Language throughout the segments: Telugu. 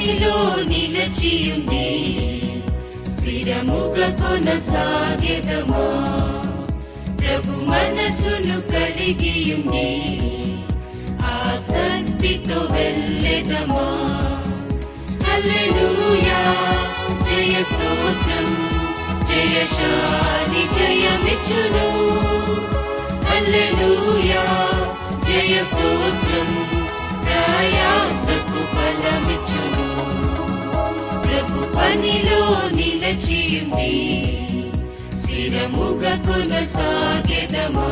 పనిలో నిలచియుండి స్థిరముగా కొనసాగెదమా. ప్రభు మనసును కలిగియుండి ఆసక్తితో వెళ్ళెదమా. హల్లెలూయా జయ స్తోత్రం, జయశాలి జయమిచ్చును. హల్లెలూయా జయ స్తోత్రం, ప్రయాసకు ఫలమిచ్చును. ప్రభు పనిలో నిలచియుండి స్థిరముగా కొనసాగెదమా.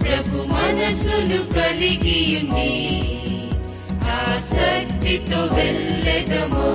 ప్రభు మనసును కలిగియుండి ఆసక్తితో వెళ్ళెదమా.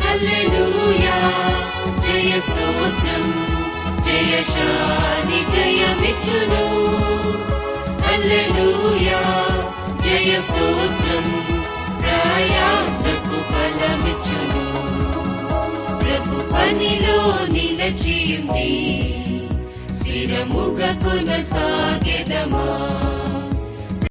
హల్లెలూయా జయ స్తోత్రం, జయశాలి జయమిచ్చును. హల్లెలూయా జయ స్తోత్రం, ప్రయాసకు ఫలమిచ్చును. పనిలో నిలచియుండి స్థిరముగా కొనసాగెదమా.